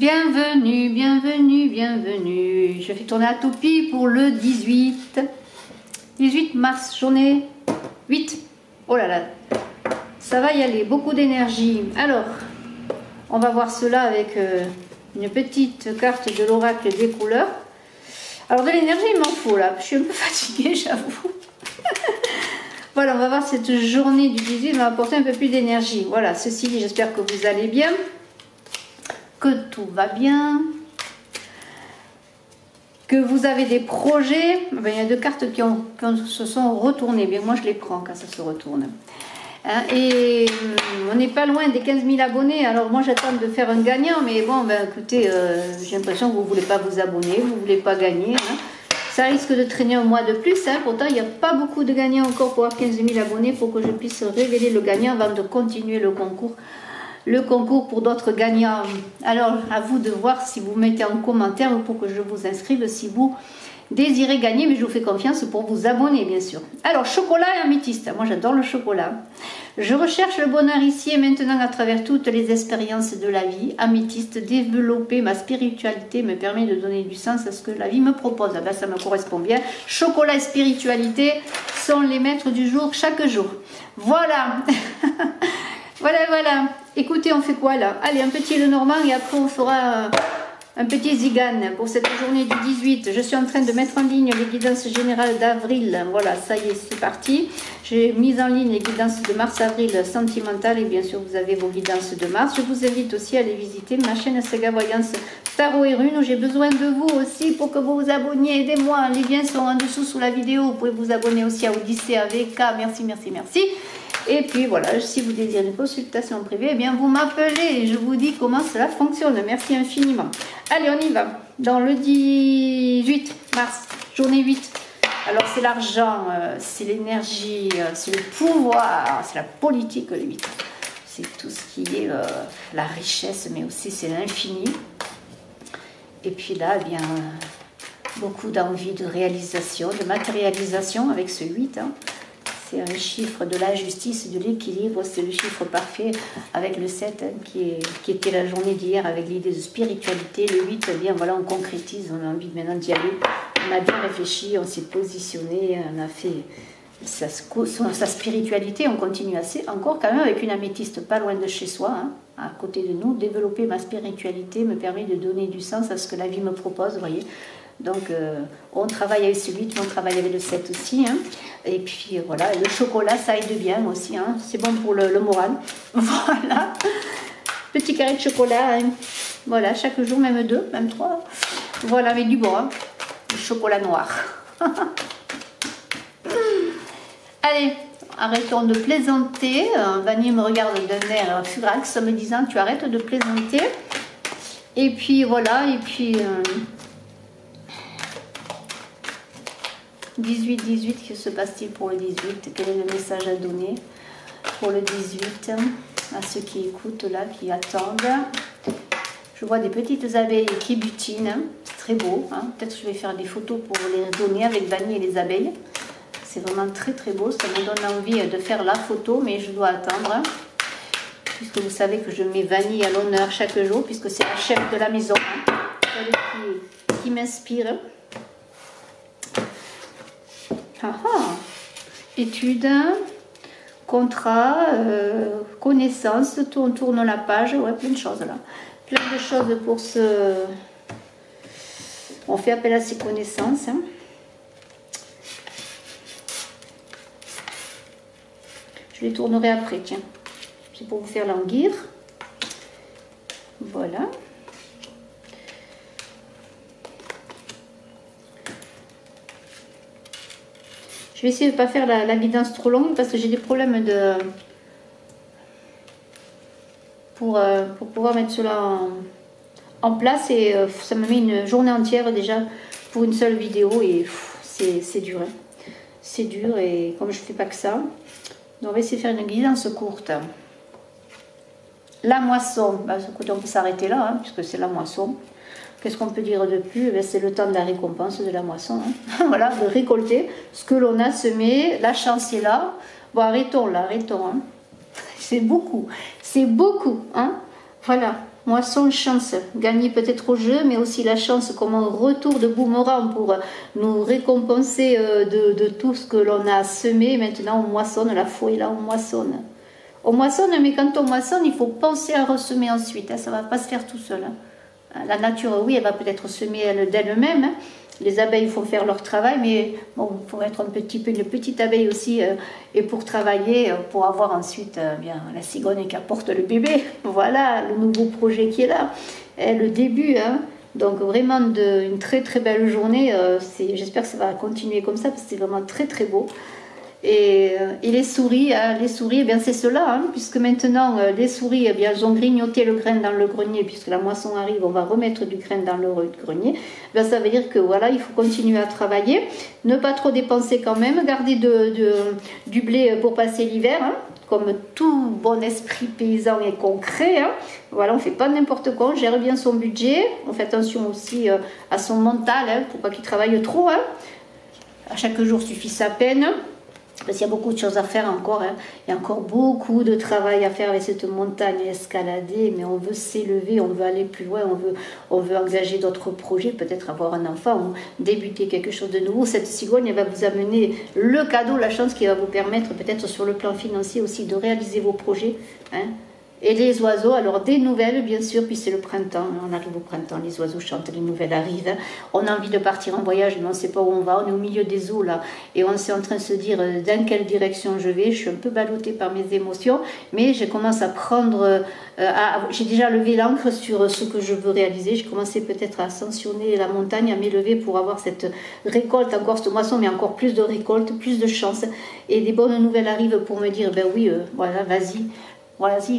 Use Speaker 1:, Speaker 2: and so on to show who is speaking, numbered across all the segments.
Speaker 1: Bienvenue, bienvenue, bienvenue. Je fais tourner la toupie pour le 18 mars, journée 8. Oh là là, ça va y aller, beaucoup d'énergie. Alors, on va voir cela avec une petite carte de l'oracle des couleurs. Alors de l'énergie, il m'en faut là. Je suis un peu fatiguée, j'avoue. Voilà, on va voir cette journée du 18, va apporter un peu plus d'énergie. Voilà, ceci dit, j'espère que vous allez bien, que tout va bien, que vous avez des projets. Ben, il y a deux cartes qui se sont retournées. Bien, moi, je les prends quand ça se retourne. Hein, et on n'est pas loin des 15 000 abonnés. Alors moi, j'attends de faire un gagnant. Mais bon, ben, écoutez, j'ai l'impression que vous ne voulez pas vous abonner, vous ne voulez pas gagner. Hein. Ça risque de traîner un mois de plus. Hein. Pourtant, il n'y a pas beaucoup de gagnants encore pour avoir 15 000 abonnés pour que je puisse révéler le gagnant avant de continuer le concours. Le concours pour d'autres gagnants. Alors, à vous de voir si vous mettez en commentaire pour que je vous inscrive si vous désirez gagner, mais je vous fais confiance pour vous abonner, bien sûr. Alors, chocolat et améthyste. Moi, j'adore le chocolat. Je recherche le bonheur ici et maintenant à travers toutes les expériences de la vie. Améthyste, développer ma spiritualité me permet de donner du sens à ce que la vie me propose. Ah ben, ça me correspond bien. Chocolat et spiritualité sont les maîtres du jour chaque jour. Voilà. Voilà. Écoutez, on fait quoi là? Allez, un petit Lenormand et après on fera un petit Zigane pour cette journée du 18. Je suis en train de mettre en ligne les guidances générales d'avril. Voilà, ça y est, c'est parti. J'ai mis en ligne les guidances de mars-avril sentimentales et bien sûr vous avez vos guidances de mars. Je vous invite aussi à aller visiter ma chaîne Saga Voyance Tarot et Runes où j'ai besoin de vous aussi pour que vous vous abonniez. Aidez-moi, les liens sont en dessous sous la vidéo. Vous pouvez vous abonner aussi à Odyssée AVK. Merci. Et puis voilà, si vous désirez une consultation privée, eh bien vous m'appelez et je vous dis comment cela fonctionne. Merci infiniment. Allez, on y va. Dans le 18 mars, journée 8. Alors c'est l'argent, c'est l'énergie, c'est le pouvoir, c'est la politique, le 8. C'est tout ce qui est la richesse, mais aussi c'est l'infini. Et puis là, eh bien, beaucoup d'envie de réalisation, de matérialisation avec ce 8. Hein. C'est un chiffre de la justice, de l'équilibre, c'est le chiffre parfait avec le 7 hein, qui était la journée d'hier avec l'idée de spiritualité. Le 8, eh bien voilà, on concrétise, on a envie maintenant d'y aller. On a bien réfléchi, on s'est positionné, on a fait sa spiritualité, on continue encore quand même avec une améthyste pas loin de chez soi, hein, à côté de nous. Développer ma spiritualité me permet de donner du sens à ce que la vie me propose, vous voyez. Donc, on travaille avec ce 8, mais on travaille avec le 7 aussi. Hein. Et puis, voilà, le chocolat, ça aide bien aussi. Hein. C'est bon pour le moral. Voilà. Petit carré de chocolat. Hein. Voilà, chaque jour, même 2, même 3. Voilà, mais du bon. Hein. Le chocolat noir. Allez, arrêtons de plaisanter. Vanille me regarde d'un air furax, me disant, tu arrêtes de plaisanter. Et puis, voilà, et puis... 18, que se passe-t-il pour le 18? Quel est le message à donner pour le 18 à ceux qui écoutent là, qui attendent? Je vois des petites abeilles qui butinent, c'est très beau. Hein. Peut-être que je vais faire des photos pour les donner avec Vanille et les abeilles. C'est vraiment très beau, ça me donne envie de faire la photo, mais je dois attendre. Puisque vous savez que je mets Vanille à l'honneur chaque jour, puisque c'est la chef de la maison, hein. Celle qui m'inspire. Études, contrat, connaissances, on tourne la page, ouais, plein de choses là. Plein de choses pour ce... On fait appel à ses connaissances. Hein. Je les tournerai après, tiens. C'est pour vous faire languir. Voilà. Je vais essayer de ne pas faire la guidance trop longue parce que j'ai des problèmes pour pouvoir mettre cela en place et ça me met une journée entière déjà pour une seule vidéo et c'est dur. Hein. C'est dur et comme je ne fais pas que ça, donc on va essayer de faire une guidance courte. La moisson, bah, écoutez, on peut s'arrêter là hein, puisque c'est la moisson. Qu'est-ce qu'on peut dire de plus? C'est le temps de la récompense de la moisson. Hein. Voilà, de récolter ce que l'on a semé. La chance est là. Bon, arrêtons là, arrêtons. Hein. C'est beaucoup. Hein. Voilà. moisson chance, gagner peut-être au jeu, mais aussi la chance comme un retour de boomerang pour nous récompenser de tout ce que l'on a semé. Maintenant, on moissonne, la foi est là, on moissonne. On moissonne, mais quand on moissonne, il faut penser à ressemer ensuite. Hein, ça ne va pas se faire tout seul. Hein. La nature, oui, elle va peut-être semer d'elle-même. Hein. Les abeilles font faire leur travail, mais bon, il faut être un petit peu une petite abeille aussi, et pour travailler, pour avoir ensuite bien la cigogne qui apporte le bébé. Voilà le nouveau projet qui est là, et le début. Hein. Donc vraiment une très très belle journée. J'espère que ça va continuer comme ça parce que c'est vraiment très très beau. Et les souris, hein, eh bien c'est cela, hein, puisque maintenant les souris, eh bien, elles ont grignoté le grain dans le grenier, puisque la moisson arrive, on va remettre du grain dans le grenier. Eh bien, ça veut dire que voilà, il faut continuer à travailler, ne pas trop dépenser quand même, garder du blé pour passer l'hiver, hein, comme tout bon esprit paysan et concret. Hein. Voilà, on ne fait pas n'importe quoi, on gère bien son budget, on fait attention aussi à son mental, hein, pour pas qu'il travaille trop. Hein. À chaque jour suffit sa peine. Parce qu'il y a beaucoup de choses à faire encore. Hein. Il y a encore beaucoup de travail à faire avec cette montagne escaladée. Mais on veut s'élever, on veut aller plus loin, on veut engager d'autres projets, peut-être avoir un enfant ou débuter quelque chose de nouveau. Cette cigogne, elle va vous amener le cadeau, la chance qui va vous permettre, peut-être sur le plan financier aussi, de réaliser vos projets. Hein. Et les oiseaux, alors des nouvelles bien sûr, puis c'est le printemps, on arrive au printemps, les oiseaux chantent, les nouvelles arrivent, on a envie de partir en voyage, mais on ne sait pas où on va, on est au milieu des eaux là, et on est en train de se dire dans quelle direction je vais, je suis un peu ballottée par mes émotions, mais je commence à prendre, j'ai déjà levé l'ancre sur ce que je veux réaliser, j'ai commencé peut-être à ascensionner la montagne, à m'élever pour avoir cette récolte, encore cette moisson, mais encore plus de récolte, plus de chance, et des bonnes nouvelles arrivent pour me dire, ben oui, voilà, vas-y,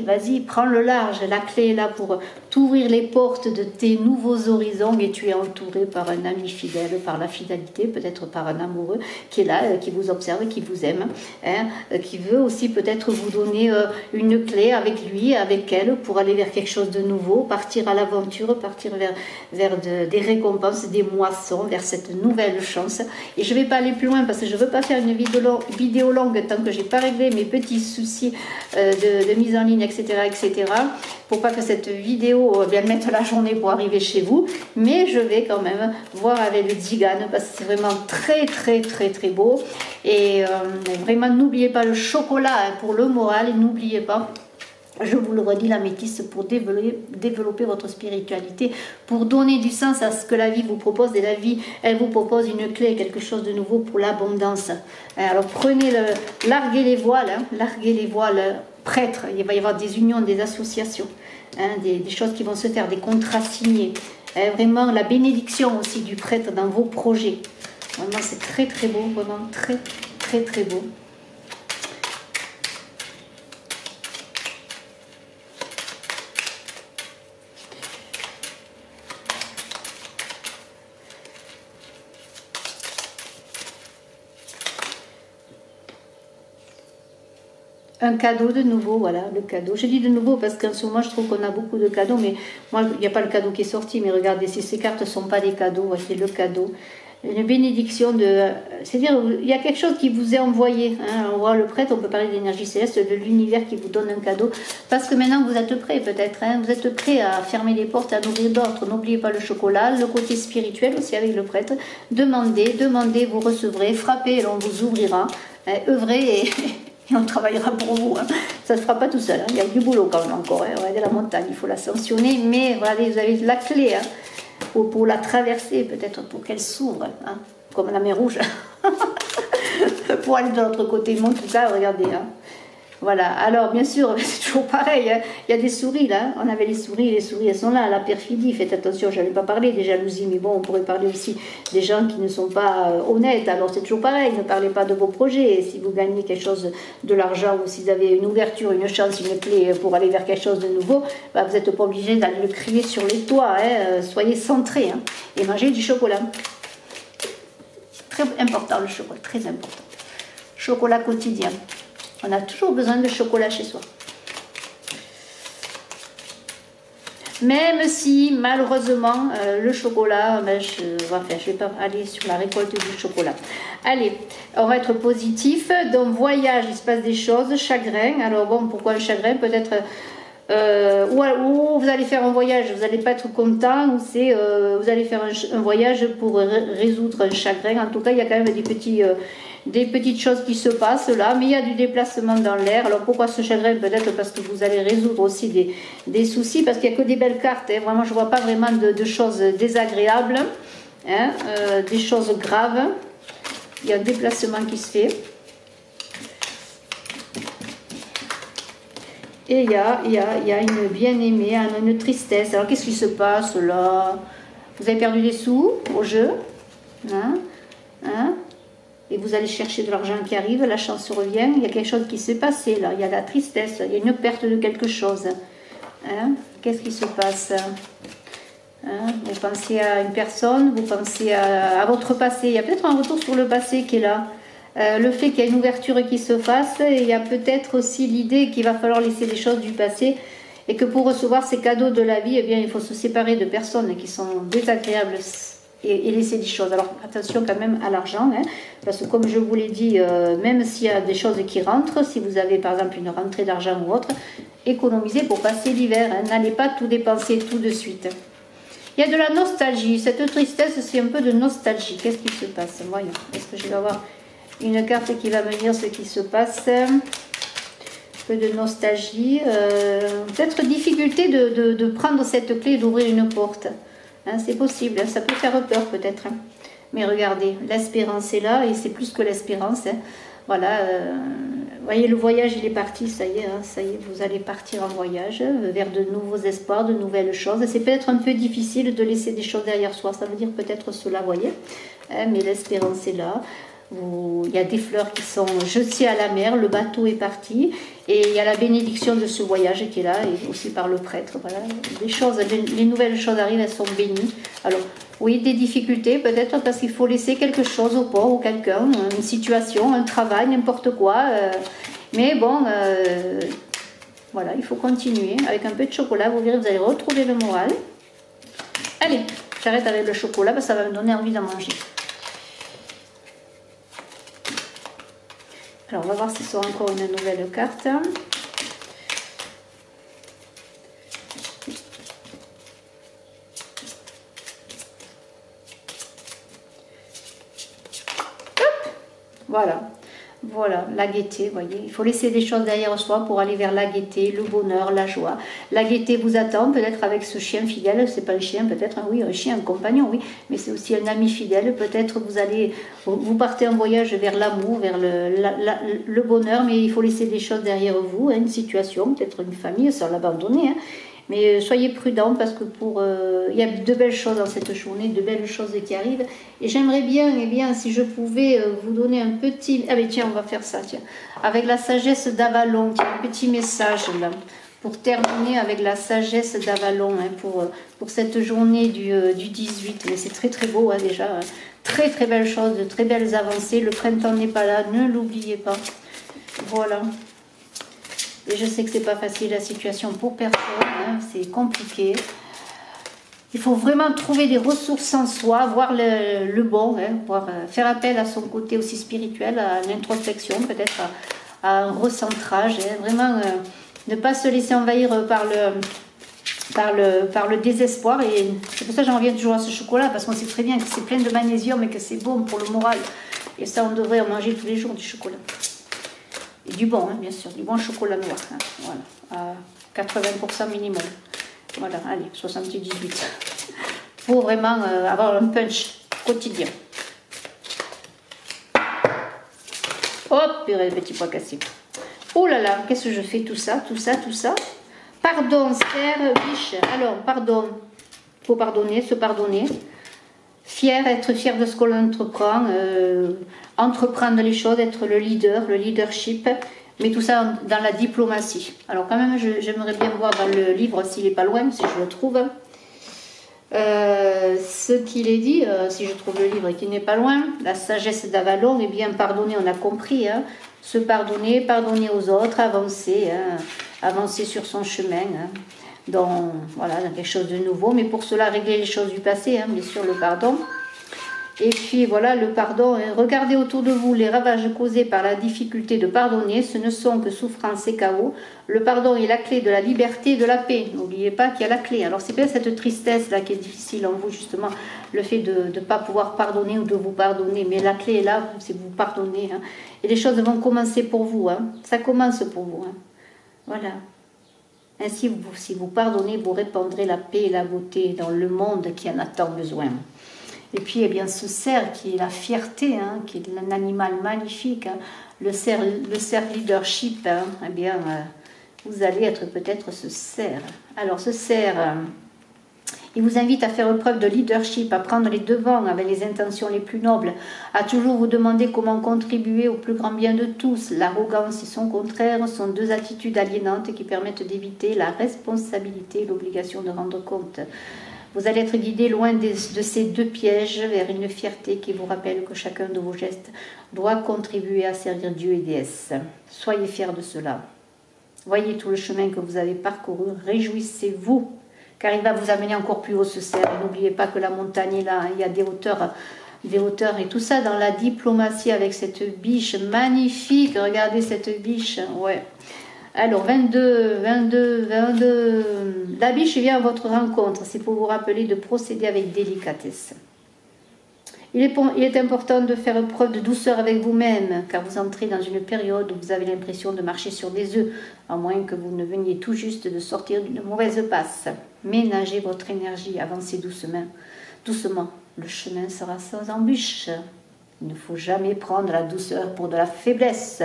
Speaker 1: vas-y, prends le large, la clé est là pour t'ouvrir les portes de tes nouveaux horizons et tu es entouré par un ami fidèle, par la fidélité, peut-être par un amoureux qui est là, qui vous observe, qui vous aime, hein, qui veut aussi peut-être vous donner une clé avec lui, avec elle, pour aller vers quelque chose de nouveau, partir à l'aventure, partir vers des récompenses, des moissons, vers cette nouvelle chance. Et je ne vais pas aller plus loin parce que je ne veux pas faire une vidéo longue tant que je n'ai pas réglé mes petits soucis de mise en ligne, etc., pour pas que cette vidéo vienne mettre la journée pour arriver chez vous, mais je vais quand même voir avec le Zigane parce que c'est vraiment très très très très beau. Et vraiment n'oubliez pas le chocolat hein, pour le moral, et n'oubliez pas, je vous le redis, la métisse pour développer votre spiritualité, pour donner du sens à ce que la vie vous propose. Et la vie, elle vous propose une clé, quelque chose de nouveau pour l'abondance. Alors prenez larguez les voiles, prêtres, il va y avoir des unions, des associations, hein, des choses qui vont se faire, des contrats signés. Vraiment la bénédiction aussi du prêtre dans vos projets. Vraiment c'est très très beau, vraiment très très très beau. Un cadeau de nouveau, voilà, le cadeau. Je dis de nouveau parce qu'en ce moment, je trouve qu'on a beaucoup de cadeaux, mais moi, il n'y a pas le cadeau qui est sorti, mais regardez, ces cartes ne sont pas des cadeaux, voici le cadeau. Une bénédiction c'est-à-dire, il y a quelque chose qui vous est envoyé. Hein. On voit le prêtre, on peut parler d'énergie céleste, de l'univers qui vous donne un cadeau. Parce que maintenant, vous êtes prêts peut-être. Hein. Vous êtes prêts à fermer les portes, à nourrir d'autres. N'oubliez pas le chocolat, le côté spirituel aussi avec le prêtre. Demandez, vous recevrez. Frappez et l'on vous ouvrira. Hein. Œuvrez et on travaillera pour vous. Hein. Ça ne se fera pas tout seul. Hein. Il y a du boulot quand même encore. Hein. Regardez la montagne, il faut l'ascensionner. Mais voilà, vous avez la clé. Hein. Pour la traverser, peut-être pour qu'elle s'ouvre, hein, comme la mer Rouge, pour aller de l'autre côté du monde, tout ça, regardez. Hein. Voilà, alors bien sûr, c'est toujours pareil, hein. Il y a des souris là, on avait les souris elles sont là, la perfidie, faites attention, je n'avais pas parlé des jalousies, mais bon, on pourrait parler aussi des gens qui ne sont pas honnêtes, alors c'est toujours pareil, ne parlez pas de vos projets, et si vous gagnez quelque chose de l'argent, ou si vous avez une ouverture, une chance, une clé pour aller vers quelque chose de nouveau, bah, vous n'êtes pas obligé d'aller le crier sur les toits, hein. Soyez centrés, hein, et mangez du chocolat. Très important le chocolat, très important. Chocolat quotidien. On a toujours besoin de chocolat chez soi. Même si, malheureusement, le chocolat, ben, je ne vais pas aller sur la récolte du chocolat. Allez, on va être positif. Dans voyage, il se passe des choses. Chagrin. Alors bon, pourquoi le chagrin? Peut-être ou vous allez faire un voyage, vous n'allez pas être content, ou c'est vous allez faire un voyage pour résoudre un chagrin. En tout cas, il y a quand même des petites choses qui se passent là, mais il y a du déplacement dans l'air. Alors pourquoi ce chagrin? Peut-être parce que vous allez résoudre aussi des soucis, parce qu'il n'y a que des belles cartes. Hein. Vraiment, je ne vois pas vraiment de choses désagréables, hein, des choses graves. Il y a un déplacement qui se fait. Et il y a une bien-aimée, une tristesse. Alors qu'est-ce qui se passe là? Vous avez perdu des sous au jeu, hein, hein, et vous allez chercher de l'argent qui arrive, la chance revient. Il y a quelque chose qui s'est passé là, il y a la tristesse, il y a une perte de quelque chose. Hein? Qu'est-ce qui se passe? Hein? Vous pensez à une personne, vous pensez à votre passé. Il y a peut-être un retour sur le passé qui est là. Le fait qu'il y ait une ouverture qui se fasse, et il y a peut-être aussi l'idée qu'il va falloir laisser les choses du passé et que pour recevoir ces cadeaux de la vie, eh bien, il faut se séparer de personnes qui sont désagréables et laisser des choses. Alors attention quand même à l'argent, hein, parce que comme je vous l'ai dit, même s'il y a des choses qui rentrent, si vous avez par exemple une rentrée d'argent ou autre, économisez pour passer l'hiver, hein, n'allez pas tout dépenser tout de suite. Il y a de la nostalgie, cette tristesse c'est un peu de nostalgie. Qu'est-ce qui se passe? Voyons, est-ce que je vais avoir une carte qui va me dire ce qui se passe? Un peu de nostalgie, peut-être difficulté de prendre cette clé et d'ouvrir une porte. Hein, c'est possible, hein, ça peut faire peur peut-être. Hein. Mais regardez, l'espérance est là et c'est plus que l'espérance. Hein. Voilà, vous voyez, le voyage il est parti, ça y est, hein, ça y est, vous allez partir en voyage vers de nouveaux espoirs, de nouvelles choses. C'est peut-être un peu difficile de laisser des choses derrière soi, ça veut dire peut-être cela, vous voyez. Hein, mais l'espérance est là. Il y a des fleurs qui sont jetées à la mer, le bateau est parti et il y a la bénédiction de ce voyage qui est là et aussi par le prêtre. Voilà, les nouvelles choses arrivent, elles sont bénies. Alors oui, des difficultés peut-être parce qu'il faut laisser quelque chose au port ou quelqu'un, une situation, un travail, n'importe quoi. Mais bon, voilà, il faut continuer avec un peu de chocolat. Vous verrez, vous allez retrouver le moral. Allez, j'arrête avec le chocolat parce que ça va me donner envie d'en manger. Alors, on va voir si c'est encore une nouvelle carte. Hop, voilà. Voilà, la gaieté, vous voyez. Il faut laisser des choses derrière soi pour aller vers la gaieté, le bonheur, la joie. La gaieté vous attend, peut-être avec ce chien fidèle. C'est pas un chien, peut-être, hein, oui, un chien, un compagnon, oui. Mais c'est aussi un ami fidèle. Peut-être vous partez en voyage vers l'amour, vers le bonheur, mais il faut laisser des choses derrière vous, hein, une situation, peut-être une famille, sans l'abandonner, hein. Mais soyez prudents parce que il y a de belles choses dans cette journée, de belles choses qui arrivent. Et j'aimerais bien, eh bien, si je pouvais vous donner un petit... Ah mais tiens, on va faire ça, tiens. Avec la sagesse d'Avalon, tiens, un petit message là. Pour terminer avec la sagesse d'Avalon, hein, pour cette journée du 18. Mais c'est très très beau hein, déjà. Hein. Très très belles choses, de très belles avancées. Le printemps n'est pas là, ne l'oubliez pas. Voilà. Et je sais que c'est pas facile la situation pour personne, hein, c'est compliqué. Il faut vraiment trouver des ressources en soi, voir le bon, hein, pouvoir faire appel à son côté aussi spirituel, à une introspection, peut-être à un recentrage, hein, vraiment ne pas se laisser envahir par le désespoir. Et c'est pour ça que j'en reviens toujours à ce chocolat, parce qu'on sait très bien que c'est plein de magnésium et que c'est bon pour le moral. Et ça, on devrait en manger tous les jours du chocolat. Et du bon, hein, bien sûr, du bon chocolat noir, hein, voilà, à 80% minimum. Voilà, allez, 78. Pour vraiment avoir un punch quotidien. Hop, purée, le petit pois cassé. Oh là là, qu'est-ce que je fais? Tout ça. Pardon, Serre, biche. Alors, pardon. Il faut pardonner, se pardonner. Être fier de ce qu'on entreprend, entreprendre les choses, être le leadership, mais tout ça dans la diplomatie. Alors quand même, j'aimerais bien voir dans le livre, s'il n'est pas loin, si je le trouve, ce qu'il est dit, si je trouve le livre et qu'il n'est pas loin, la sagesse d'Avalon, eh bien pardonner, on a compris, hein, se pardonner, pardonner aux autres, avancer, hein, avancer sur son chemin, hein. Dans quelque chose de nouveau, mais pour cela régler les choses du passé, hein, bien sûr le pardon. Et puis voilà le pardon. Regardez autour de vous les ravages causés par la difficulté de pardonner. Ce ne sont que souffrance et chaos. Le pardon est la clé de la liberté et de la paix. N'oubliez pas qu'il y a la clé. Alors c'est peut-être cette tristesse-là qui est difficile en vous, justement, le fait de ne pas pouvoir pardonner ou de vous pardonner. Mais la clé est là, c'est vous pardonner. Hein. Et les choses vont commencer pour vous. Hein. Ça commence pour vous. Hein. Voilà. Ainsi, si vous pardonnez, vous répandrez la paix et la beauté dans le monde qui en a tant besoin. Et puis, eh bien, ce cerf qui est la fierté, hein, qui est un animal magnifique, hein, le cerf leadership, hein, eh bien, vous allez être peut-être ce cerf. Alors, ce cerf, il vous invite à faire preuve de leadership, à prendre les devants avec les intentions les plus nobles, à toujours vous demander comment contribuer au plus grand bien de tous. L'arrogance et son contraire sont deux attitudes aliénantes qui permettent d'éviter la responsabilité et l'obligation de rendre compte. Vous allez être guidé loin de ces deux pièges vers une fierté qui vous rappelle que chacun de vos gestes doit contribuer à servir Dieu et déesse. Soyez fiers de cela. Voyez tout le chemin que vous avez parcouru, réjouissez-vous, car il va vous amener encore plus haut ce cerf. N'oubliez pas que la montagne est là, il y a des hauteurs et tout ça dans la diplomatie avec cette biche magnifique. Regardez cette biche, ouais. Alors, 22, la biche vient à votre rencontre, c'est pour vous rappeler de procéder avec délicatesse. Il est important de faire preuve de douceur avec vous-même, car vous entrez dans une période où vous avez l'impression de marcher sur des œufs, à moins que vous ne veniez tout juste de sortir d'une mauvaise passe. Ménagez votre énergie, avancez doucement. Doucement, le chemin sera sans embûche. Il ne faut jamais prendre la douceur pour de la faiblesse.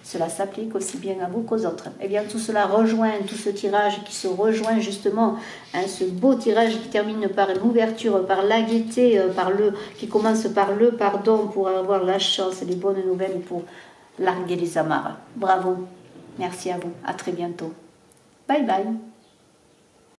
Speaker 1: Cela s'applique aussi bien à vous qu'aux autres. Eh bien, tout cela rejoint, tout ce tirage qui se rejoint justement, hein, ce beau tirage qui termine par l'ouverture, par la gaieté, qui commence par le pardon pour avoir la chance, les bonnes nouvelles pour larguer les amarres. Bravo, merci à vous, à très bientôt. Bye bye.